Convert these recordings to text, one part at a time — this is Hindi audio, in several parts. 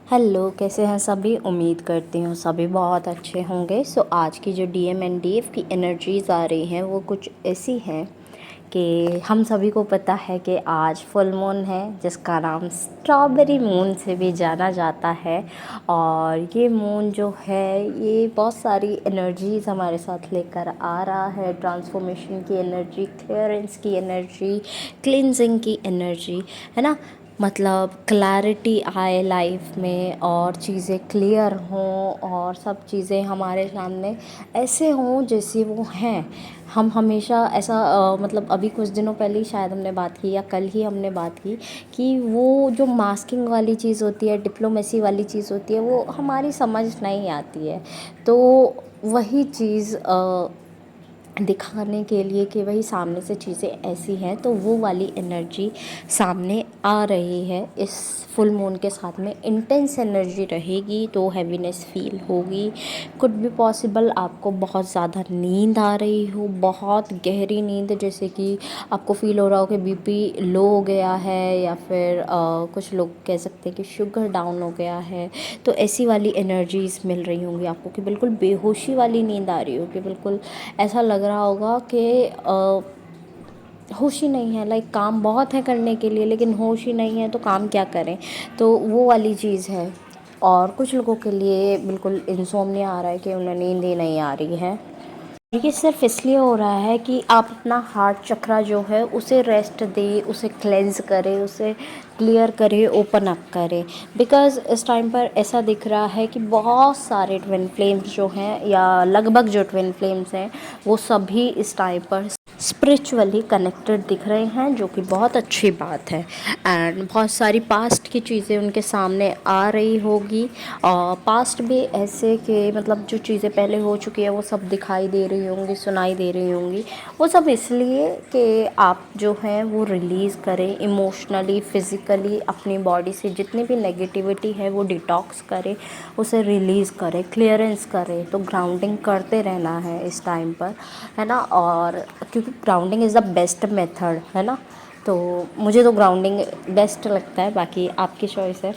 हेलो, कैसे हैं सभी। उम्मीद करती हूँ सभी बहुत अच्छे होंगे। आज की जो डीएम एंड डीएफ की एनर्जीज़ आ रही हैं वो कुछ ऐसी हैं कि हम सभी को पता है कि आज फुल मून है, जिसका नाम स्ट्रॉबेरी मून से भी जाना जाता है। और ये मून जो है ये बहुत सारी एनर्जीज़ हमारे साथ लेकर आ रहा है। ट्रांसफॉर्मेशन की एनर्जी, क्लियरेंस की एनर्जी, क्लिनजिंग की एनर्जी, है ना। मतलब क्लैरिटी आए लाइफ में और चीज़ें क्लियर हों और सब चीज़ें हमारे सामने ऐसे हों जैसे वो हैं। हम हमेशा ऐसा मतलब अभी कुछ दिनों पहले ही शायद हमने बात की या कल ही हमने बात की कि वो जो मास्किंग वाली चीज़ होती है, डिप्लोमेसी वाली चीज़ होती है, वो हमारी समझ नहीं आती है। तो वही चीज़ दिखाने के लिए कि वही सामने से चीज़ें ऐसी हैं, तो वो वाली एनर्जी सामने आ रही है। इस फुल मून के साथ में इंटेंस एनर्जी रहेगी, तो हैवीनेस फील होगी। कुड बी पॉसिबल आपको बहुत ज़्यादा नींद आ रही हो, बहुत गहरी नींद, जैसे कि आपको फील हो रहा हो कि बीपी लो हो गया है, या फिर कुछ लोग कह सकते हैं कि शुगर डाउन हो गया है। तो ऐसी वाली एनर्जीज़ मिल रही होंगी आपको कि बिल्कुल बेहोशी वाली नींद आ रही हो, कि बिल्कुल ऐसा लग रहा होगा कि होश ही नहीं है। लाइक काम बहुत है करने के लिए, लेकिन होश ही नहीं है, तो काम क्या करें। तो वो वाली चीज़ है। और कुछ लोगों के लिए बिल्कुल इंसोम्निया आ रहा है कि उन्हें नींद ही नहीं आ रही है। ये सिर्फ इसलिए हो रहा है कि आप अपना हार्ट चक्रा जो है उसे रेस्ट दें, उसे क्लेंज़ करें, उसे क्लियर करें, ओपन अप करें। बिकॉज़ इस टाइम पर ऐसा दिख रहा है कि बहुत सारे ट्विन फ्लेम्स जो हैं, या लगभग जो ट्विन फ्लेम्स हैं, वो सभी इस टाइम पर स्पिरिचुअली कनेक्टेड दिख रहे हैं, जो कि बहुत अच्छी बात है। एंड बहुत सारी पास्ट की चीज़ें उनके सामने आ रही होगी, और पास्ट भी ऐसे कि मतलब जो चीज़ें पहले हो चुकी है वो सब दिखाई दे रही होंगी, सुनाई दे रही होंगी। वो सब इसलिए कि आप जो हैं वो रिलीज़ करें इमोशनली, फिज़िकली, अपनी बॉडी से जितनी भी नेगेटिविटी है वो डिटॉक्स करें, उसे रिलीज़ करें, क्लियरेंस करें। तो ग्राउंडिंग करते रहना है इस टाइम पर, है ना। और क्योंकि grounding is the best method, है ना। तो मुझे तो ग्राउंडिंग बेस्ट लगता है, बाकी आपकी चॉइस है।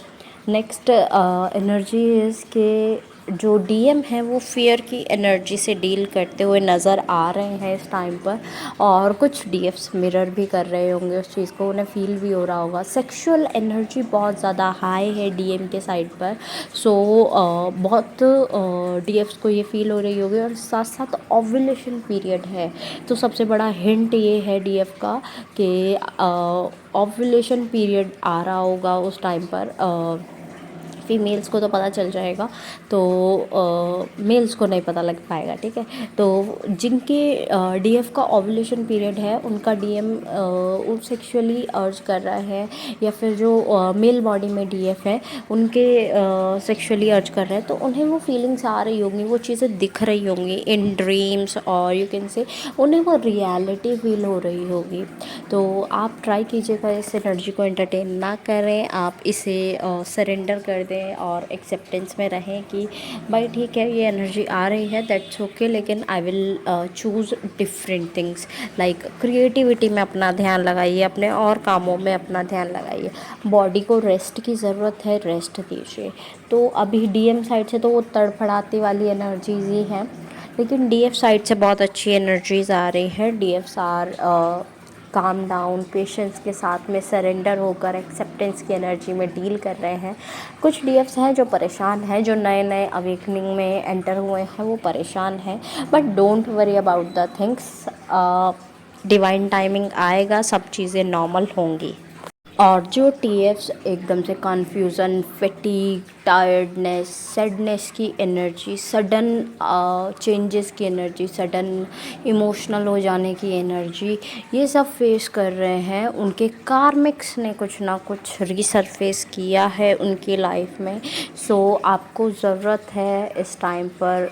नेक्स्ट एनर्जी इज़ के जो डीएम है वो फियर की एनर्जी से डील करते हुए नज़र आ रहे हैं इस टाइम पर। और कुछ डीएफ्स मिरर भी कर रहे होंगे उस चीज़ को, उन्हें फील भी हो रहा होगा। सेक्सुअल एनर्जी बहुत ज़्यादा हाई है डीएम के साइड पर। सो बहुत डीएफ्स को ये फील हो रही होगी, और साथ साथ ओव्यूलेशन पीरियड है। तो सबसे बड़ा हिंट ये है डीएफ का कि ओव्यूलेशन पीरियड आ रहा होगा उस टाइम पर। फीमेल्स को तो पता चल जाएगा, तो मेल्स को नहीं पता लग पाएगा, ठीक है। तो जिनके डीएफ का ओव्यूलेशन पीरियड है, उनका डीएम वो सेक्सुअली अर्ज कर रहा है, या फिर जो मेल बॉडी में डीएफ है उनके सेक्सुअली अर्ज कर रहे हैं, तो उन्हें वो फीलिंग्स आ रही होंगी, वो चीज़ें दिख रही होंगी इन ड्रीम्स, और यू कैन से उन्हें वो रियलिटी फील हो रही होगी। तो आप ट्राई कीजिएगा इस एनर्जी को एंटरटेन ना करें, आप इसे सरेंडर कर दें और एक्सेप्टेंस में रहें कि भाई ठीक है, ये एनर्जी आ रही है, दैट्स ओके, लेकिन I will choose different things. Like creativity में अपना ध्यान लगाइए, अपने और कामों में अपना ध्यान लगाइए। बॉडी को रेस्ट की ज़रूरत है, रेस्ट दीजिए। तो अभी डीएम साइड से तो वो तड़फड़ाती वाली एनर्जीज ही हैं, लेकिन डीएफ साइड से बहुत अच्छी एनर्जीज आ रही हैं। डीएफ्स आर काम डाउन, पेशेंस के साथ में सरेंडर होकर एक्सेप्टेंस की एनर्जी में डील कर रहे हैं। कुछ डीएफ्स हैं जो परेशान हैं, जो नए नए अवेकनिंग में एंटर हुए हैं, वो परेशान हैं। But don't worry about the things, divine timing आएगा, सब चीज़ें नॉर्मल होंगी। और जो टीएफ्स एकदम से कन्फ्यूज़न, फैटीग, टायर्डनेस, सैडनेस की एनर्जी, सडन चेंजेस की एनर्जी, सडन इमोशनल हो जाने की एनर्जी, ये सब फेस कर रहे हैं, उनके कार्मिक्स ने कुछ ना कुछ रीसरफेस किया है उनकी लाइफ में। सो आपको ज़रूरत है इस टाइम पर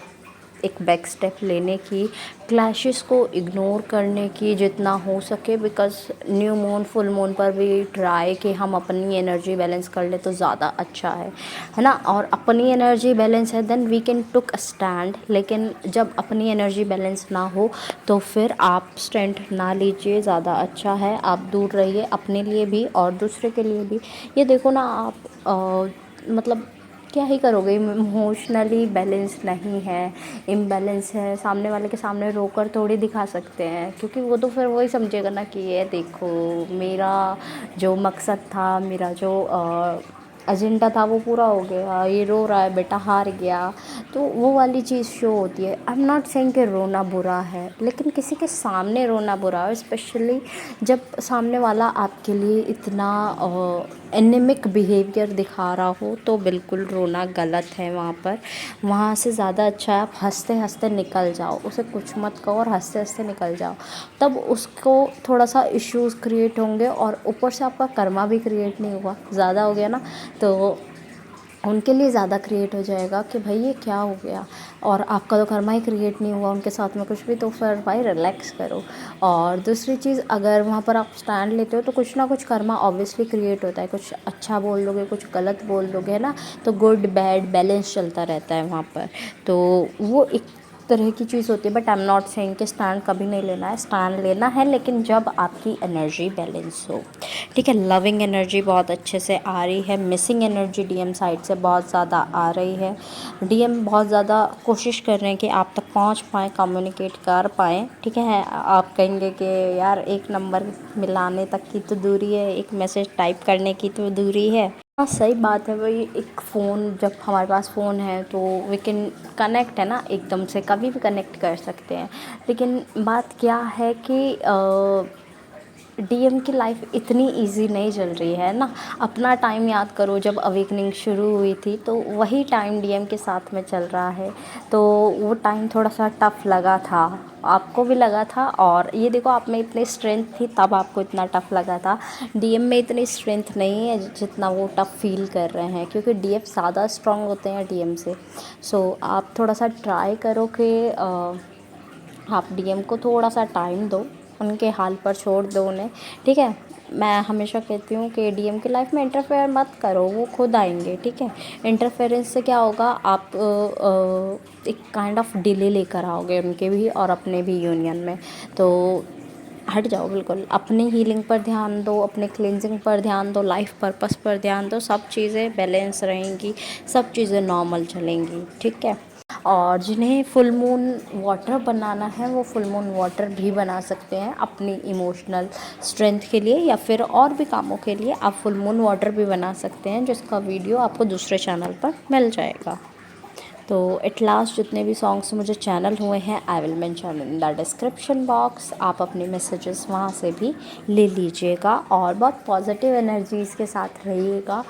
एक बैक स्टेप लेने की, क्लैशेस को इग्नोर करने की जितना हो सके। Because new moon, full moon पर भी ट्राई कि हम अपनी एनर्जी बैलेंस कर ले तो ज़्यादा अच्छा है ना। और अपनी एनर्जी बैलेंस है, then we can took a stand. लेकिन जब अपनी एनर्जी बैलेंस ना हो तो फिर आप स्टैंड ना लीजिए, ज़्यादा अच्छा है। आप दूर रहिए, अपने लिए भी और दूसरे के लिए भी। ये देखो ना, आप मतलब क्या ही करोगे, इमोशनली बैलेंस नहीं है, इम्बैलेंस है, सामने वाले के सामने रोकर थोड़ी दिखा सकते हैं, क्योंकि वो तो फिर वही समझेगा ना कि ये देखो मेरा जो मकसद था, मेरा जो एजेंडा था वो पूरा हो गया, ये रो रहा है बेटा हार गया। तो वो वाली चीज़ शो होती है। आई एम नॉट सेइंग कि रोना बुरा है, लेकिन किसी के सामने रोना बुरा है, स्पेशली जब सामने वाला आपके लिए इतना एनेमिक बिहेवियर दिखा रहा हो, तो बिल्कुल रोना गलत है वहाँ पर। वहाँ से ज़्यादा अच्छा है आप हंसते हंसते निकल जाओ, उसे कुछ मत कहो और हंसते हंसते निकल जाओ। तब उसको थोड़ा सा इश्यूज़ क्रिएट होंगे, और ऊपर से आपका कर्मा भी क्रिएट नहीं हुआ, ज़्यादा हो गया ना, तो उनके लिए ज़्यादा क्रिएट हो जाएगा कि भाई ये क्या हो गया, और आपका तो कर्मा ही क्रिएट नहीं हुआ उनके साथ में कुछ भी। तो फिर भाई रिलैक्स करो। और दूसरी चीज़, अगर वहाँ पर आप स्टैंड लेते हो तो कुछ ना कुछ कर्मा ऑब्वियसली क्रिएट होता है, कुछ अच्छा बोल दोगे कुछ गलत बोल दोगे, है ना, तो गुड बैड बैलेंस चलता रहता है वहाँ पर। तो वो एक तरह की चीज़ होती है। But I am not saying कि स्टैंड कभी नहीं लेना है, स्टैंड लेना है, लेकिन जब आपकी एनर्जी बैलेंस हो, ठीक है। लविंग एनर्जी बहुत अच्छे से आ रही है, मिसिंग एनर्जी डीएम साइड से बहुत ज़्यादा आ रही है। डीएम बहुत ज़्यादा कोशिश कर रहे हैं कि आप तक पहुंच पाएँ, कम्युनिकेट कर पाएँ, ठीक है। आप कहेंगे कि यार एक नंबर मिलाने तक की तो दूरी है, एक मैसेज टाइप करने की तो दूरी है। हाँ सही बात है भाई, एक फ़ोन, जब हमारे पास फ़ोन है तो वी कैन कनेक्ट, है ना, एकदम से कभी भी कनेक्ट कर सकते हैं। लेकिन बात क्या है कि डीएम की लाइफ इतनी इजी नहीं चल रही है ना। अपना टाइम याद करो, जब अवेकनिंग शुरू हुई थी तो वही टाइम डीएम के साथ में चल रहा है। तो वो टाइम थोड़ा सा टफ़ लगा था, आपको भी लगा था, और ये देखो आप में इतनी स्ट्रेंथ थी तब आपको इतना टफ़ लगा था। डीएम में इतनी स्ट्रेंथ नहीं है जितना वो टफ़ फील कर रहे हैं, क्योंकि डीएफ ज़्यादा स्ट्रांग होते हैं डीएम से। सो आप थोड़ा सा ट्राई करो कि आप डीएम को थोड़ा सा टाइम दो, उनके हाल पर छोड़ दो उन्हें, ठीक है। मैं हमेशा कहती हूँ कि डीएम की लाइफ में इंटरफेयर मत करो, वो खुद आएंगे, ठीक है। इंटरफेरेंस से क्या होगा, आप एक काइंड ऑफ डिले लेकर आओगे उनके भी और अपने भी यूनियन में। तो हट जाओ बिल्कुल, अपनी हीलिंग पर ध्यान दो, अपने क्लिनजिंग पर ध्यान दो, लाइफ पर्पस पर ध्यान दो, सब चीज़ें बैलेंस रहेंगी, सब चीज़ें नॉर्मल चलेंगी, ठीक है। और जिन्हें फुल मून वाटर बनाना है वो फुल मून वाटर भी बना सकते हैं अपनी इमोशनल स्ट्रेंथ के लिए, या फिर और भी कामों के लिए आप फुल मून वाटर भी बना सकते हैं, जिसका वीडियो आपको दूसरे चैनल पर मिल जाएगा। तो एट लास्ट जितने भी सॉन्ग्स मुझे चैनल हुए हैं I will mention in the description box, आप अपने मैसेजेस वहाँ से भी ले लीजिएगा, और बहुत पॉजिटिव एनर्जीज़ के साथ रहिएगा।